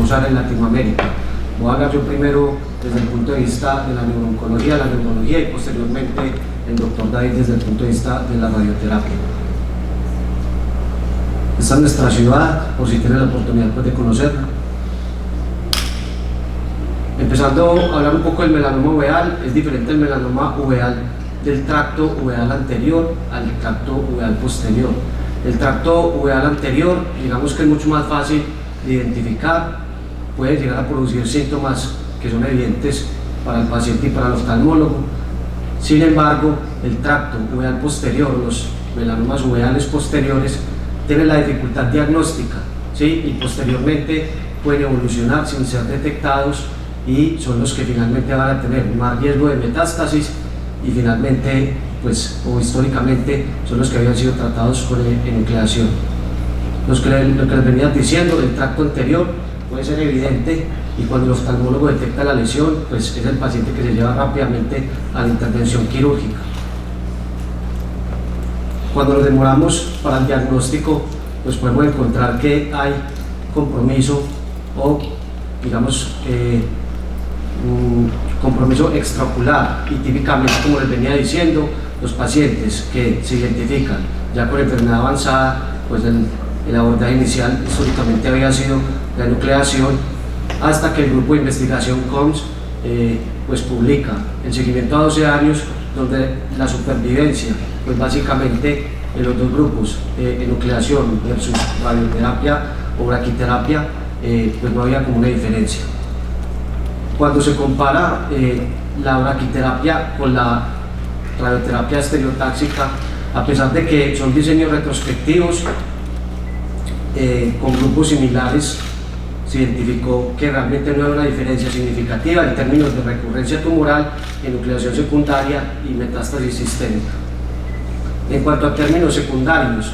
usar en Latinoamérica. Voy a hablar yo primero desde el punto de vista de la neurooncología, la neurología, y posteriormente el doctor David desde el punto de vista de la radioterapia. Esta es nuestra ciudad, por si tienen la oportunidad pues, de conocerla. Empezando a hablar un poco del melanoma uveal, es diferente el melanoma uveal del tracto uveal anterior al tracto uveal posterior. El tracto uveal anterior, digamos que es mucho más fácil de identificar, puede llegar a producir síntomas que son evidentes para el paciente y para el oftalmólogo. Sin embargo, el tracto uveal posterior, los melanomas uveales posteriores, tienen la dificultad diagnóstica, ¿sí? Y posteriormente pueden evolucionar sin ser detectados y son los que finalmente van a tener más riesgo de metástasis y finalmente, pues, o históricamente, son los que habían sido tratados con enucleación. Lo que les venía diciendo, el tracto anterior puede ser evidente y cuando el oftalmólogo detecta la lesión, pues es el paciente que se lleva rápidamente a la intervención quirúrgica. Cuando nos demoramos para el diagnóstico, pues podemos encontrar que hay compromiso o, digamos, un compromiso extraocular y típicamente, como les venía diciendo, los pacientes que se identifican ya con enfermedad avanzada, pues el abordaje inicial históricamente había sido la enucleación, hasta que el grupo de investigación COMS pues publica el seguimiento a 12 años, donde la supervivencia, pues básicamente en los dos grupos, enucleación versus radioterapia o braquiterapia, pues no había como una diferencia. Cuando se compara la braquiterapia con la radioterapia estereotáxica, a pesar de que son diseños retrospectivos con grupos similares, se identificó que realmente no hay una diferencia significativa en términos de recurrencia tumoral, enucleación secundaria y metástasis sistémica. En cuanto a términos secundarios,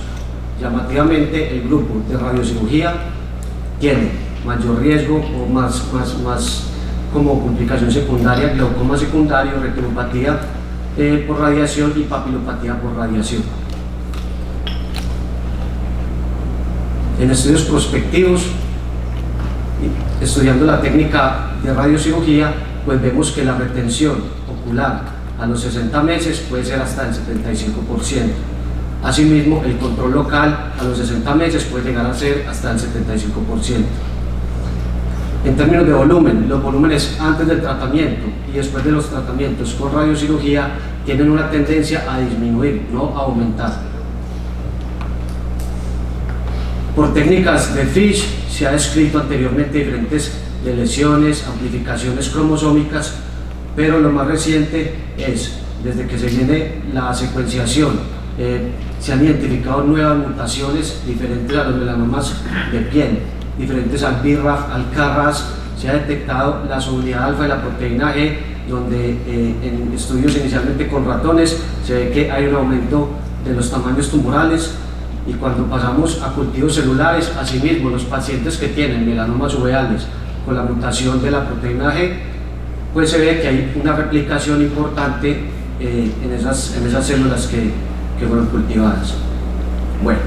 llamativamente el grupo de radiocirugía tiene mayor riesgo o más como complicación secundaria, glaucoma secundario, retinopatía por radiación y papilopatía por radiación. En estudios prospectivos, estudiando la técnica de radiocirugía, pues vemos que la retención ocular a los 60 meses puede ser hasta el 75%. Asimismo, el control local a los 60 meses puede llegar a ser hasta el 75%. En términos de volumen, los volúmenes antes del tratamiento y después de los tratamientos con radiocirugía tienen una tendencia a disminuir, no a aumentar. Por técnicas de Fish se ha descrito anteriormente diferentes lesiones, amplificaciones cromosómicas, pero lo más reciente es, desde que se viene la secuenciación, se han identificado nuevas mutaciones diferentes a los melanomas de piel, diferentes al BRAF, al KRAS, se ha detectado la subunidad alfa de la proteína G, donde en estudios inicialmente con ratones se ve que hay un aumento de los tamaños tumorales, y cuando pasamos a cultivos celulares, asimismo los pacientes que tienen melanomas uveales con la mutación de la proteína G, pues se ve que hay una replicación importante en esas células que fueron cultivadas. Bueno,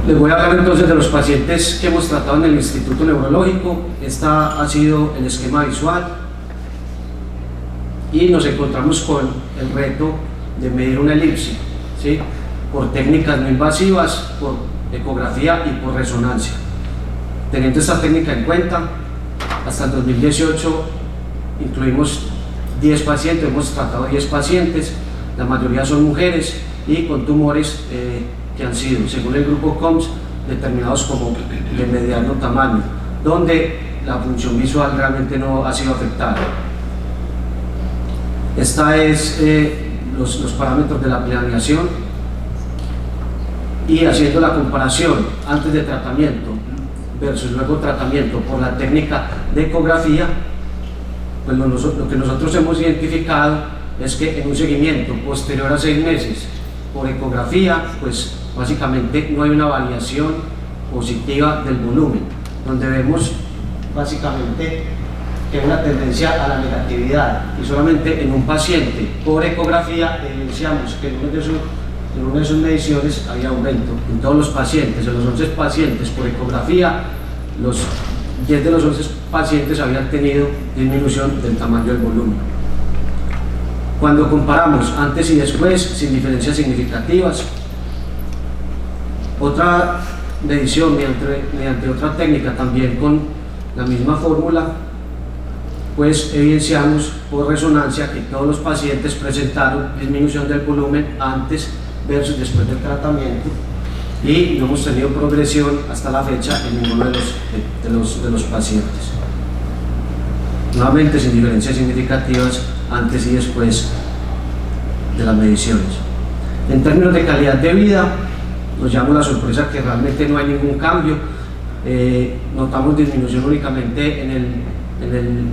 les voy a hablar entonces de los pacientes que hemos tratado en el Instituto Neurológico. Este ha sido el esquema visual y nos encontramos con el reto de medir una elipse, ¿sí? Por técnicas no invasivas, por ecografía y por resonancia. Teniendo esta técnica en cuenta, hasta el 2018 incluimos 10 pacientes, hemos tratado 10 pacientes, la mayoría son mujeres y con tumores que han sido, según el grupo COMS, determinados como de mediano tamaño, donde la función visual realmente no ha sido afectada. Esta es los parámetros de la planeación, y haciendo la comparación antes de tratamiento versus luego tratamiento por la técnica de ecografía, pues lo que nosotros hemos identificado es que en un seguimiento posterior a 6 meses por ecografía, pues básicamente no hay una variación positiva del volumen, donde vemos básicamente que hay una tendencia a la negatividad, y solamente en un paciente por ecografía evidenciamos que en una de sus mediciones había aumento. En todos los pacientes, en los 11 pacientes por ecografía, 10 de los 11 pacientes habían tenido disminución del tamaño del volumen. Cuando comparamos antes y después, sin diferencias significativas, otra medición mediante otra técnica también con la misma fórmula, pues evidenciamos por resonancia que todos los pacientes presentaron disminución del volumen antes versus después del tratamiento, y no hemos tenido progresión hasta la fecha en ninguno de los pacientes. Nuevamente sin diferencias significativas antes y después de las mediciones. En términos de calidad de vida, nos llama la sorpresa que realmente no hay ningún cambio. Notamos disminución únicamente en el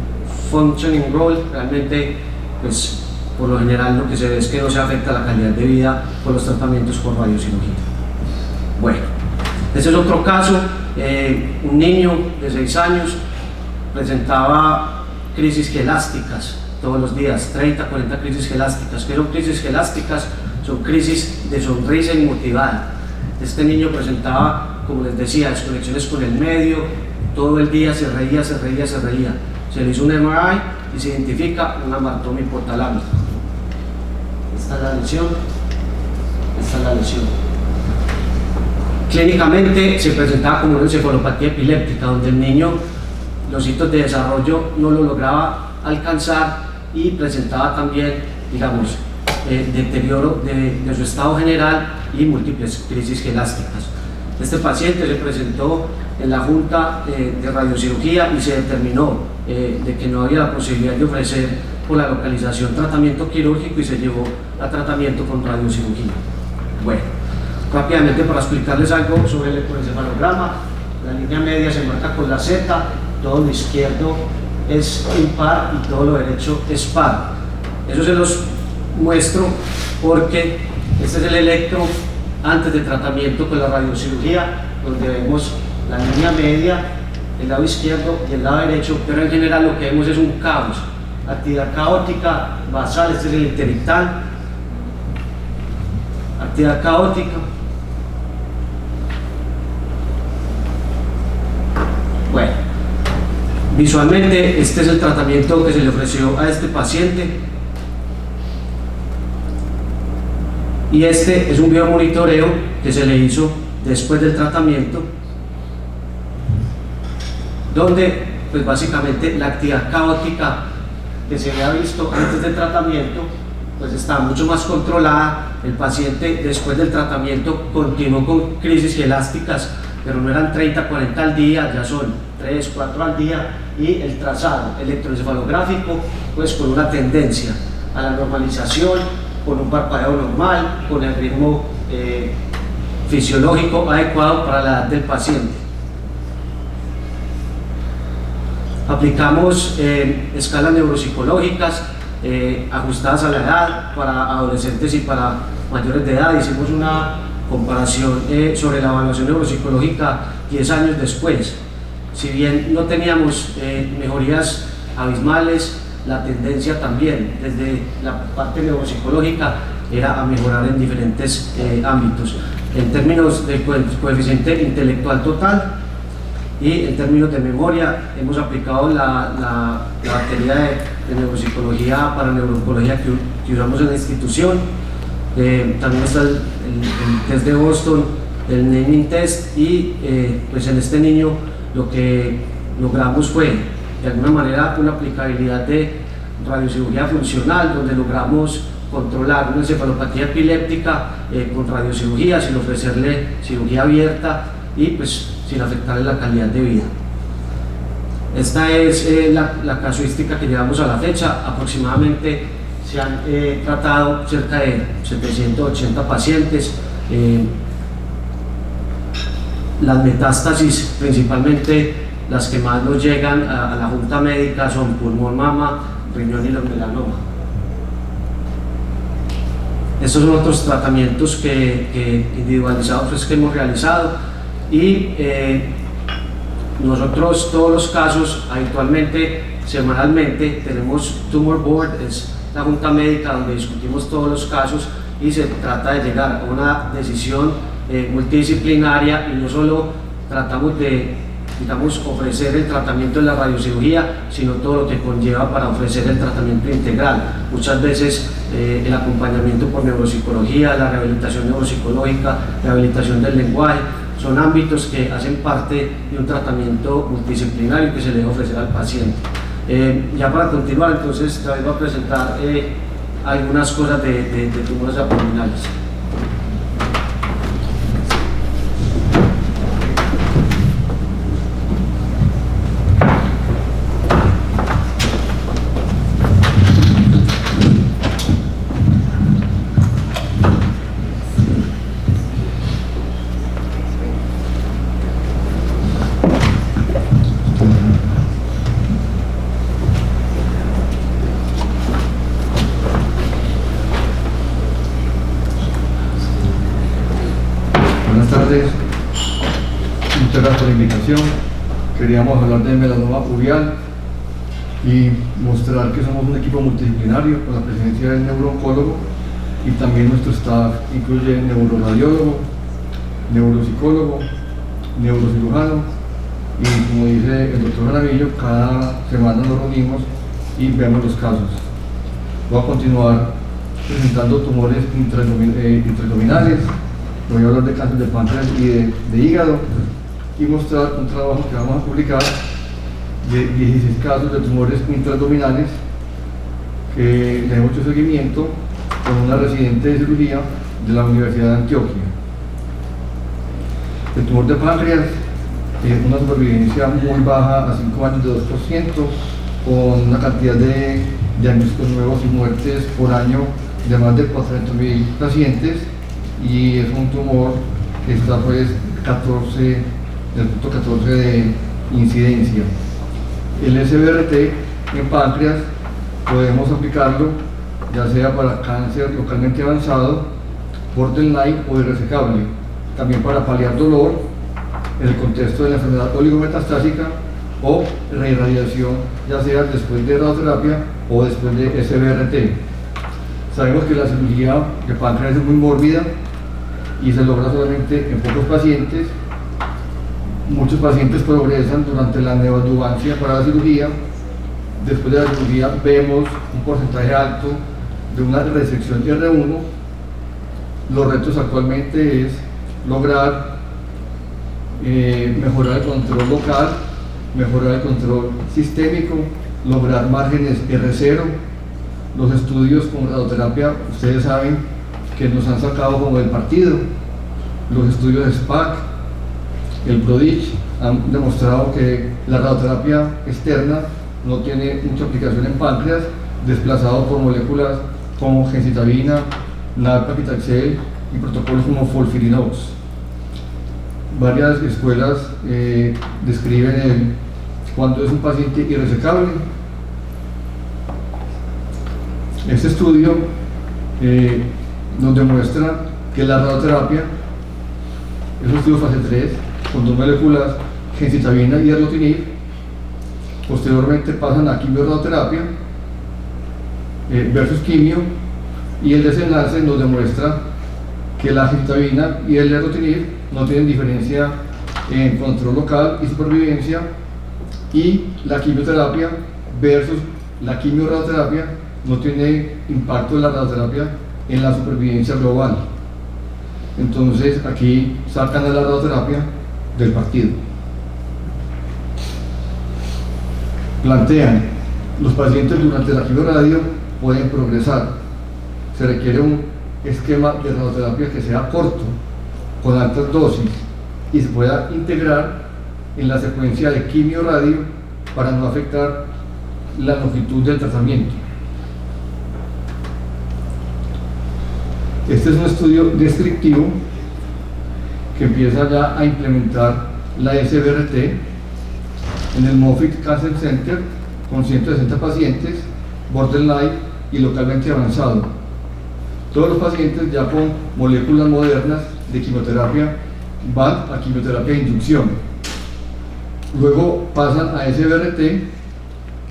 functioning role. Realmente, pues, por lo general lo que se ve es que no se afecta la calidad de vida por los tratamientos por radiocirugía. Bueno, ese es otro caso. Un niño de 6 años presentaba crisis gelásticas todos los días, 30, 40 crisis gelásticas. ¿Qué son crisis gelásticas? Son crisis de sonrisa inmotivada. Este niño presentaba, como les decía, desconexiones con el medio, todo el día se reía. Se le hizo un MRI y se identifica una amartoma hipotalámica. Esta es la lesión. Clínicamente se presentaba como una encefalopatía epiléptica, donde el niño los hitos de desarrollo no lo lograba alcanzar y presentaba también, digamos, deterioro de su estado general y múltiples crisis gelásticas. Este paciente se presentó en la junta de radiocirugía y se determinó de que no había la posibilidad de ofrecer por la localización tratamiento quirúrgico y se llevó a tratamiento con radiocirugía. Bueno, rápidamente para explicarles algo sobre el electroencefalograma, la línea media se marca con la Z, todo lo izquierdo es impar y todo lo derecho es par. Eso se los muestro porque este es el electro antes de tratamiento con la radiocirugía, donde vemos la línea media, el lado izquierdo y el lado derecho, pero en general lo que vemos es un caos, actividad caótica basal. Este es el interictal, actividad caótica. Bueno, visualmente este es el tratamiento que se le ofreció a este paciente. Y este es un biomonitoreo que se le hizo después del tratamiento, donde pues básicamente la actividad caótica que se había visto antes del tratamiento pues está mucho más controlada. El paciente después del tratamiento continuó con crisis gelásticas, pero no eran 30, 40 al día, ya son 3, 4 al día, y el trazado electroencefalográfico pues con una tendencia a la normalización, con un parpadeo normal, con el ritmo fisiológico adecuado para la edad del paciente. Aplicamos escalas neuropsicológicas ajustadas a la edad para adolescentes y para mayores de edad. Hicimos una comparación sobre la evaluación neuropsicológica 10 años después. Si bien no teníamos mejorías abismales, la tendencia también desde la parte neuropsicológica era a mejorar en diferentes ámbitos, en términos de coeficiente intelectual total y en términos de memoria. Hemos aplicado la batería de neuropsicología para neurooncología que usamos en la institución. También está el test de Boston, el naming test, y pues en este niño lo que logramos fue de alguna manera una aplicabilidad de radiocirugía funcional, donde logramos controlar una encefalopatía epiléptica con radiocirugía sin ofrecerle cirugía abierta y pues sin afectarle la calidad de vida. Esta es la casuística que llevamos a la fecha. Aproximadamente se han tratado cerca de 780 pacientes. Las metástasis, principalmente las que más nos llegan a la junta médica, son pulmón, mama, riñón y los melanoma. Estos son otros tratamientos individualizados pues, que hemos realizado, y nosotros todos los casos habitualmente, semanalmente, tenemos Tumor Board, es la junta médica donde discutimos todos los casos y se trata de llegar a una decisión multidisciplinaria, y no solo tratamos de digamos, ofrecer el tratamiento en la radiocirugía, sino todo lo que conlleva para ofrecer el tratamiento integral. Muchas veces el acompañamiento por neuropsicología, la rehabilitación neuropsicológica, rehabilitación del lenguaje, son ámbitos que hacen parte de un tratamiento multidisciplinario que se le debe ofrecer al paciente. Ya para continuar, entonces, David va a presentar algunas cosas de tumores abdominales. Muchas gracias por la invitación. Queríamos hablar de melanoma uveal y mostrar que somos un equipo multidisciplinario con la presencia del neurooncólogo, y también nuestro staff incluye neuroradiólogo, neuropsicólogo, neurocirujano, y como dice el doctor Jaramillo, cada semana nos reunimos y vemos los casos. Voy a continuar presentando tumores intraabdominales. Voy a hablar de cáncer de páncreas y de hígado, y mostrar un trabajo que vamos a publicar de 16 casos de tumores intraabdominales que le hemos hecho seguimiento con una residente de cirugía de la Universidad de Antioquia. El tumor de páncreas tiene una supervivencia muy baja, a 5 años de 2%, con una cantidad de diagnósticos nuevos y muertes por año de más de 400.000 pacientes, y es un tumor que está pues en el punto 14 de incidencia. El SBRT en páncreas podemos aplicarlo ya sea para cáncer localmente avanzado, borderline o irresecable, también para paliar dolor en el contexto de la enfermedad oligometastásica o reirradiación, ya sea después de radioterapia o después de SBRT. Sabemos que la cirugía de páncreas es muy mórbida y se logra solamente en pocos pacientes. Muchos pacientes progresan durante la neoadyuvancia para la cirugía. Después de la cirugía vemos un porcentaje alto de una resección R1. Los retos actualmente es lograr mejorar el control local, mejorar el control sistémico, lograr márgenes R0. Los estudios con radioterapia, ustedes saben que nos han sacado como del partido. Los estudios SPAC, el PRODIGE, han demostrado que la radioterapia externa no tiene mucha aplicación en páncreas, desplazado por moléculas como gemcitabina, nab-paclitaxel y protocolos como FOLFIRINOX. Varias escuelas describen cuando es un paciente irresecable. Este estudio nos demuestra que la radioterapia es un estudio fase 3 con dos moléculas, gemcitabina y erlotinib. Posteriormente pasan a quimioradioterapia versus quimio, y el desenlace nos demuestra que la gemcitabina y el erlotinib no tienen diferencia en control local y supervivencia, y la quimioterapia versus la quimioradioterapia no tiene impacto de la radioterapia en la supervivencia global. Entonces aquí sacan a la radioterapia del partido. Plantean, los pacientes durante la quimioradio pueden progresar. Se requiere un esquema de radioterapia que sea corto, con altas dosis, y se pueda integrar en la secuencia de quimio-radio para no afectar la longitud del tratamiento. Este es un estudio descriptivo que empieza ya a implementar la SBRT en el Moffitt Cancer Center con 160 pacientes, borderline y localmente avanzado. Todos los pacientes ya con moléculas modernas de quimioterapia van a quimioterapia de inducción. Luego pasan a SBRT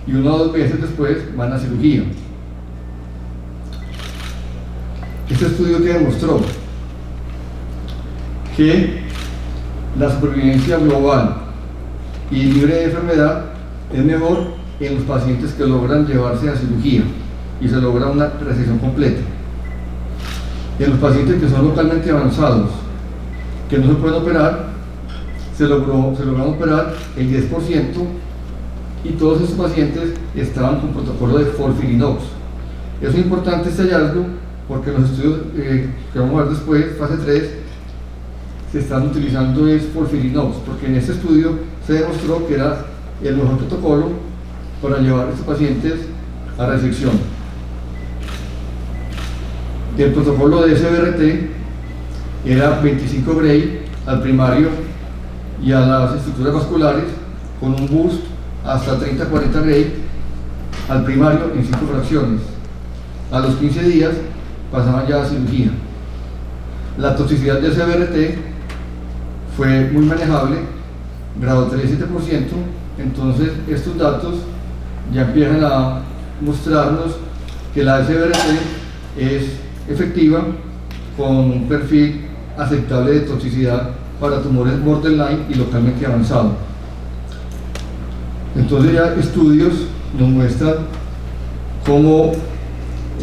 y 1 o 2 meses después van a cirugía. Este estudio que demostró que la supervivencia global y libre de enfermedad es mejor en los pacientes que logran llevarse a cirugía y se logra una resección completa. En los pacientes que son localmente avanzados, que no se pueden operar, se lograron operar el 10%, y todos estos pacientes estaban con protocolo de FOLFIRINOX. Es importante este hallazgo porque en los estudios que vamos a ver después, fase 3, se están utilizando es FOLFIRINOX, porque en este estudio se demostró que era el mejor protocolo para llevar a estos pacientes a resección. El protocolo de SBRT era 25 Gray al primario y a las estructuras vasculares con un boost hasta 30-40 Gray al primario en 5 fracciones. A los 15 días pasaban ya a cirugía. La toxicidad de SBRT fue muy manejable, grado 3-7%, entonces estos datos ya empiezan a mostrarnos que la SBRT es efectiva con un perfil aceptable de toxicidad para tumores borderline y localmente avanzado. Entonces ya estudios nos muestran cómo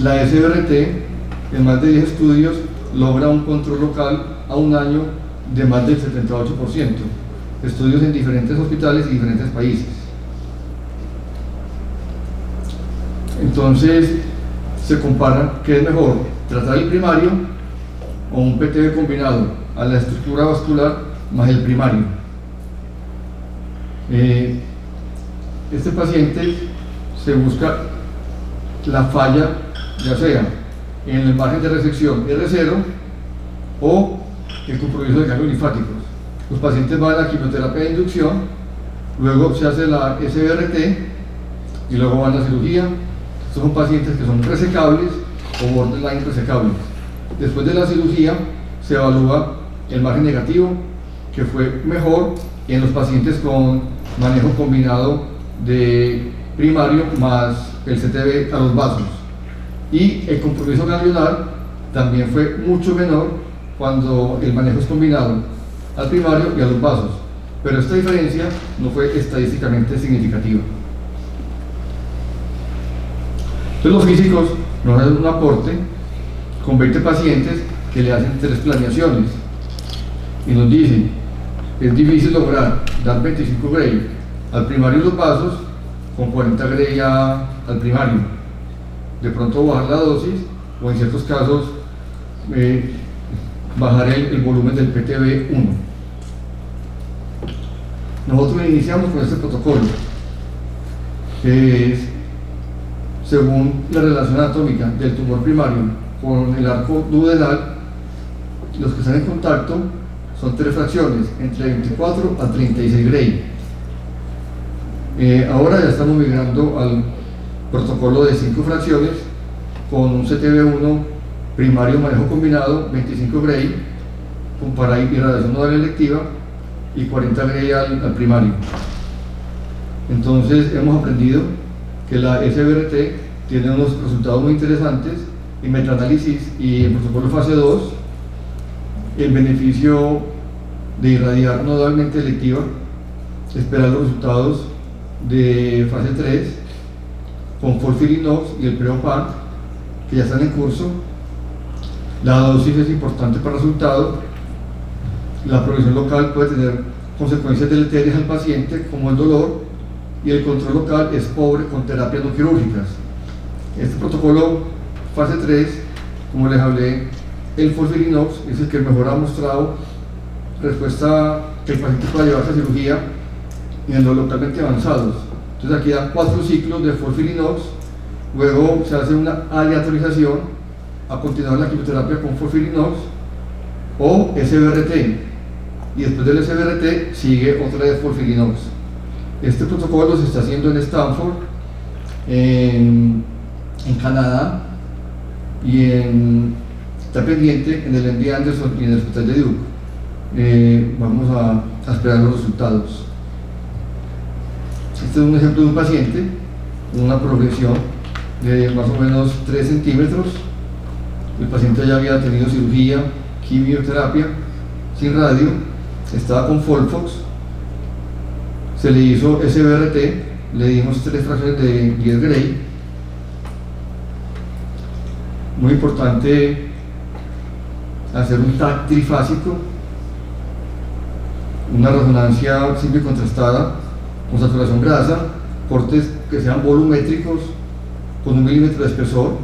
la SBRT en más de 10 estudios logra un control local a un año de más del 78%, estudios en diferentes hospitales y diferentes países. Entonces se compara qué es mejor, tratar el primario o un PTB combinado a la estructura vascular más el primario. Este paciente se busca la falla, ya sea en el margen de resección R0 o el compromiso de ganglios linfáticos. Los pacientes van a la quimioterapia de inducción, luego se hace la SBRT y luego van a la cirugía. Estos son pacientes que son resecables o borderline resecables. Después de la cirugía se evalúa el margen negativo, que fue mejor en los pacientes con manejo combinado de primario más el CTB a los vasos, y el compromiso ganglionar también fue mucho menor cuando el manejo es combinado al primario y a los vasos, pero esta diferencia no fue estadísticamente significativa. Entonces los físicos nos hacen un aporte con 20 pacientes que le hacen 3 planeaciones y nos dicen: es difícil lograr dar 25 Gray al primario y los vasos con 40 Gray al primario. De pronto bajar la dosis o en ciertos casos bajar el volumen del PTB1. Nosotros iniciamos con este protocolo, que es según la relación anatómica del tumor primario con el arco duodenal. Los que están en contacto son 3 fracciones, entre 24 a 36 Gray. Ahora ya estamos migrando al protocolo de 5 fracciones con un CTB1 primario manejo combinado, 25 Gray, con irradiación nodal electiva y 40 Gray al primario. Entonces hemos aprendido que la SBRT tiene unos resultados muy interesantes en metaanálisis y en protocolo fase 2. El beneficio de irradiar nodalmente electiva, esperar los resultados de fase 3 con FOLFIRINOX y el PREOPAN, que ya están en curso. La dosis es importante para el resultado. La progresión local puede tener consecuencias deleterias al paciente, como el dolor, y el control local es pobre con terapias no quirúrgicas. Este protocolo fase 3, como les hablé, el FOLFIRINOX es el que mejor ha mostrado respuesta que el paciente pueda llevarse a cirugía en los localmente avanzados. Entonces aquí dan 4 ciclos de FOLFIRINOX, luego se hace una aleatorización a continuar la quimioterapia con FOLFIRINOX o SBRT, y después del SBRT sigue otra de FOLFIRINOX. Este protocolo se está haciendo en Stanford, en Canadá, y está pendiente en el MD Anderson y en el Hospital de Duke. Vamos a esperar los resultados. Este es un ejemplo de un paciente con una progresión de más o menos 3 centímetros. El paciente ya había tenido cirugía, quimioterapia sin radio, estaba con FOLFOX, se le hizo SBRT, le dimos 3 fracciones de 10 Gray. Muy importante hacer un TAC trifásico, una resonancia simple y contrastada con saturación grasa, cortes que sean volumétricos con 1 milímetro de espesor,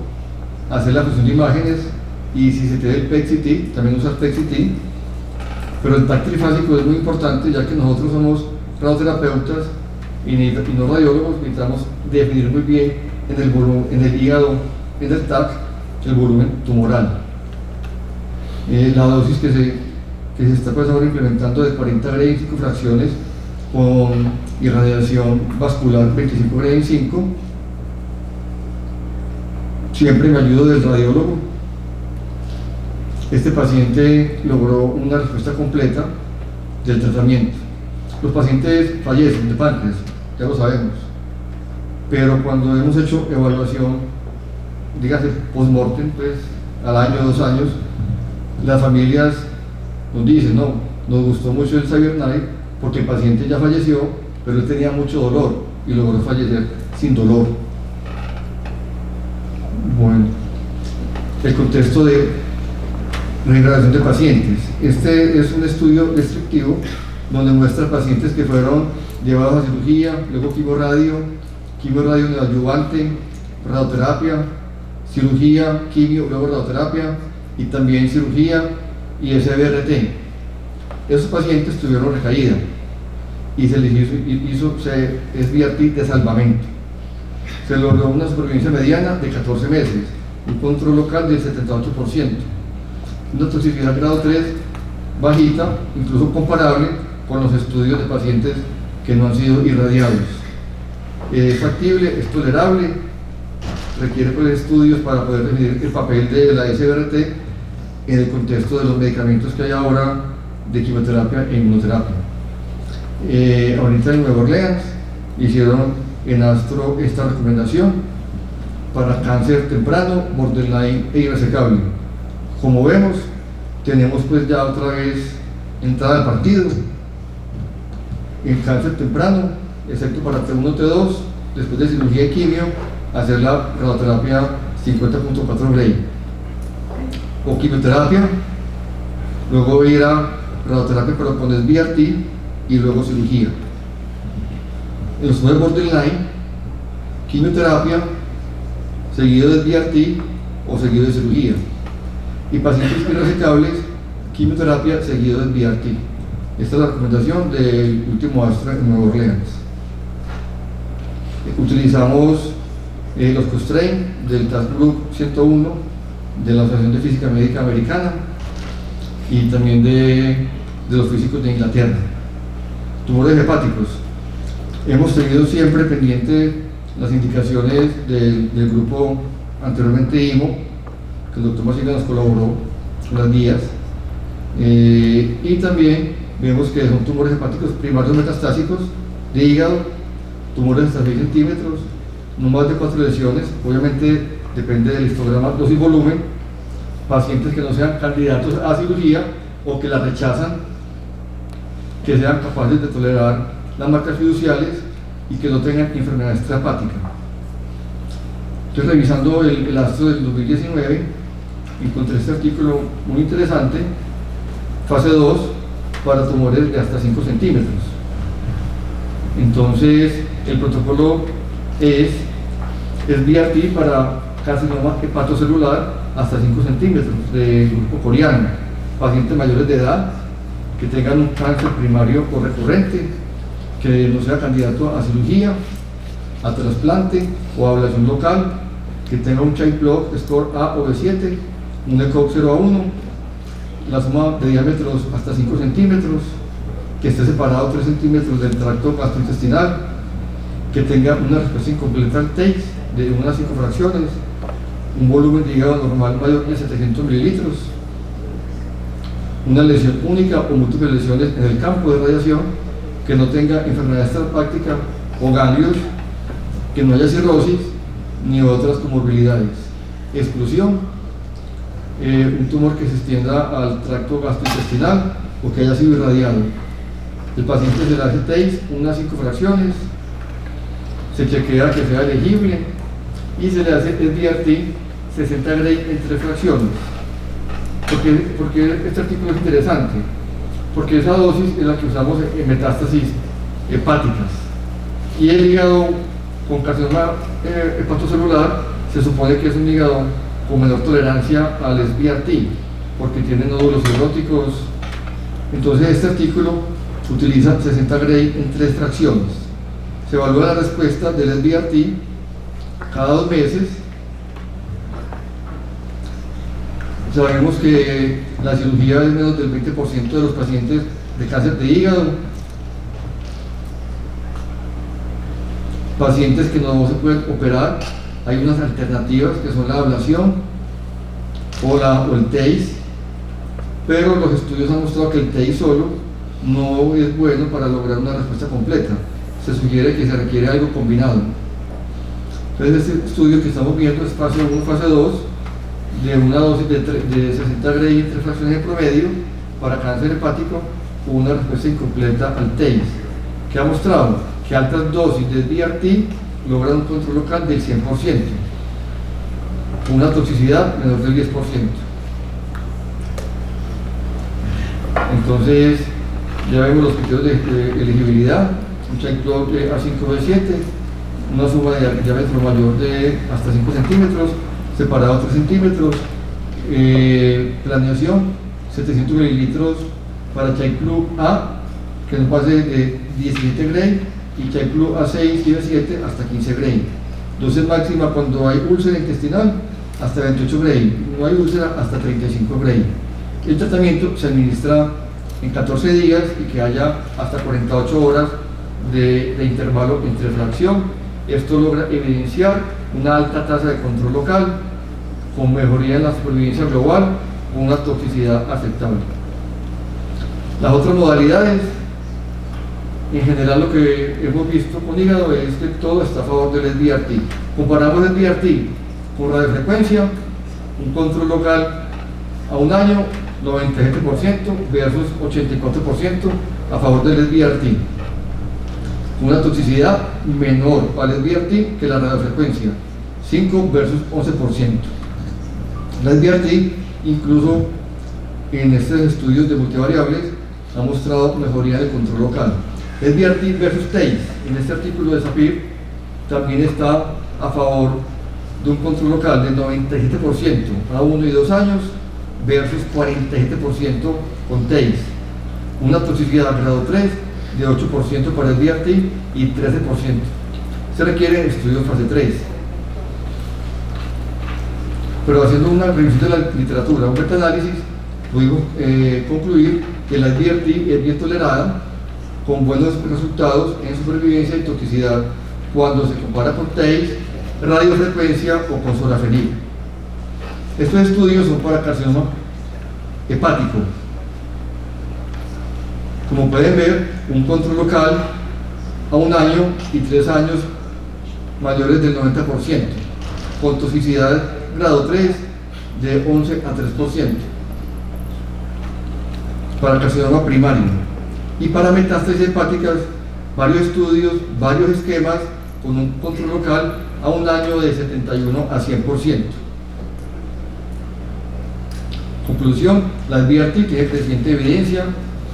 hacer la fusión de imágenes y si se tiene el PET-CT, también usar PET-CT. Pero el TAC trifásico es muy importante, ya que nosotros somos radioterapeutas y no radiólogos, necesitamos definir muy bien en el hígado, en el TAC, el volumen tumoral. La dosis que se está pues ahora implementando de 40 Gray en 5 fracciones con irradiación vascular 25 Gray en 5. Siempre me ayudo del radiólogo. Este paciente logró una respuesta completa del tratamiento. Los pacientes fallecen de páncreas, ya lo sabemos, pero cuando hemos hecho evaluación, dígase post-mortem, pues al año, 2 años, las familias nos dicen, no, nos gustó mucho el CyberKnife porque el paciente ya falleció, pero él tenía mucho dolor y logró fallecer sin dolor. Bueno, el contexto de regeneración de pacientes. Este es un estudio descriptivo donde muestra pacientes que fueron llevados a cirugía, luego quimio-radio neoadyuvante, radioterapia, cirugía, quimio, luego radioterapia y también cirugía y SBRT. Esos pacientes tuvieron recaída y se les hizo SBRT de salvamento. Se logró una supervivencia mediana de 14 meses, un control local del 78%, una toxicidad grado 3 bajita, incluso comparable con los estudios de pacientes que no han sido irradiados. Es factible, es tolerable, requiere pues, estudios para poder definir el papel de la SBRT en el contexto de los medicamentos que hay ahora de quimioterapia e inmunoterapia. Ahorita en Nueva Orleans hicieron en Astro esta recomendación para cáncer temprano, borderline e irresecable. Como vemos, tenemos pues ya otra vez entrada al partido en cáncer temprano, excepto para T1, T2, después de cirugía y quimio, hacer la radioterapia 50.4 Gray o quimioterapia, luego ir a radioterapia pero con SBRT y luego cirugía. En los tumores borderline, quimioterapia seguido de SBRT o seguido de cirugía, y pacientes irresecables, quimioterapia seguido de SBRT. Esta es la recomendación del último Astra en Nueva Orleans. Utilizamos los constraints del Task Group 101 de la Asociación de Física Médica Americana y también de los físicos de Inglaterra. Tumores hepáticos. Hemos tenido siempre pendiente las indicaciones del grupo anteriormente IMO, que el doctor Macina nos colaboró con las guías, y también vemos que son tumores hepáticos primarios metastásicos de hígado, tumores hasta 6 centímetros, no más de 4 lesiones, obviamente depende del histograma, dosis y volumen, pacientes que no sean candidatos a cirugía o que la rechazan, que sean capaces de tolerar las marcas fiduciales y que no tengan enfermedad extrahepática. Estoy revisando el Astro del 2019, encontré este artículo muy interesante, fase 2 para tumores de hasta 5 centímetros. Entonces, el protocolo es SBRT para carcinoma hepatocelular hasta 5 centímetros del grupo coreano, pacientes mayores de edad que tengan un cáncer primario o recurrente, que no sea candidato a cirugía, a trasplante o a ablación local, que tenga un Child Block score A o B7, un ECOG 0 a 1, la suma de diámetros hasta 5 centímetros, que esté separado 3 centímetros del tracto gastrointestinal, que tenga una respuesta incompleta al TACE de unas 5 fracciones, un volumen de hígado normal mayor de 700 mililitros, una lesión única o múltiples lesiones en el campo de radiación, que no tenga enfermedad extrahepática o ganglios, que no haya cirrosis ni otras comorbilidades. Exclusión, un tumor que se extienda al tracto gastrointestinal o que haya sido irradiado. El paciente se le hace TACE unas 5 fracciones, se chequea que sea elegible y se le hace SBRT 60 Gray en 3 fracciones. Porque este artículo es interesante, porque esa dosis es la que usamos en metástasis hepáticas, y el hígado con carcinoma hepatocelular se supone que es un hígado con menor tolerancia al SBRT, porque tiene nódulos cirróticos. Entonces este artículo utiliza 60 Gray en 3 fracciones. Se evalúa la respuesta del SBRT cada 2 meses. Sabemos que la cirugía es menos del 20% de los pacientes de cáncer de hígado. Pacientes que no se pueden operar, hay unas alternativas que son la ablación o el TACE, pero los estudios han mostrado que el TACE solo no es bueno para lograr una respuesta completa. Se sugiere que se requiere algo combinado. Entonces este estudio que estamos viendo es fase 1, fase 2, de una dosis de 60 Gray en 3 fracciones en promedio para cáncer hepático con una respuesta incompleta al TACE, que ha mostrado que altas dosis de SBRT logran un control local del 100%, con una toxicidad menor del 10%. Entonces, ya vemos los criterios de elegibilidad: un Child-Pugh A5B7, una suma de diámetro mayor de hasta 5 centímetros, separado a 3 centímetros, planeación 700 mililitros para Child-Pugh A, que no pase de 17 Gray, y Child-Pugh A6 y B7 hasta 15 Gray. Dosis máxima cuando hay úlcera intestinal hasta 28 Gray, no hay úlcera hasta 35 Gray. El tratamiento se administra en 14 días y que haya hasta 48 horas de intervalo entre fracción. Esto logra evidenciar una alta tasa de control local, con mejoría en la supervivencia global, con una toxicidad aceptable. Las otras modalidades, en general lo que hemos visto con hígado es que todo está a favor del SBRT. Comparamos el SBRT con radiofrecuencia, un control local a un año, 97% versus 84% a favor del SBRT. Una toxicidad menor para el SBRT que la radiofrecuencia, 5 versus 11%. La SBRT, incluso en estos estudios de multivariables, ha mostrado mejoría del control local. SBRT versus TACE, en este artículo de SAPIR, también está a favor de un control local del 97% a 1 y 2 años versus 47% con TACE. Una toxicidad grado 3 de 8% para el SBRT y 13%. Se requiere estudios fase 3. Pero haciendo una revisión de la literatura, un metaanálisis, pudimos concluir que la SBRT es bien tolerada, con buenos resultados en supervivencia y toxicidad cuando se compara con TACE, radiofrecuencia o con sorafenib. Estos estudios son para carcinoma hepático. Como pueden ver, un control local a 1 año y 3 años mayores del 90%, con toxicidad grado 3 de 11 a 3%, para carcinoma primario. Y para metástasis hepáticas, varios estudios, varios esquemas, con un control local a 1 año de 71 a 100%. Conclusión: la SBRT tiene creciente evidencia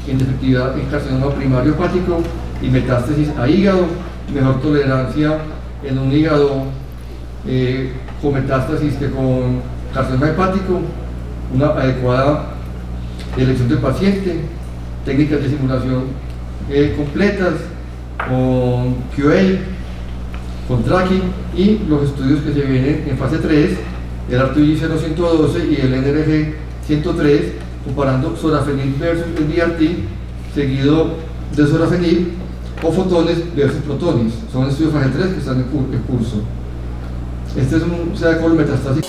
en efectividad en carcinoma primario hepático y metástasis a hígado, mejor tolerancia en un hígado con metástasis que con carcinoma hepático, una adecuada elección del paciente, técnicas de simulación completas, con QA, con tracking, y los estudios que se vienen en fase 3, el ARTUI 0112 y el NRG 103, comparando sorafenib versus SBRT, seguido de sorafenib, o fotones versus protones. Son estudios fase 3 que están en curso. Este es un CDA con metastásico.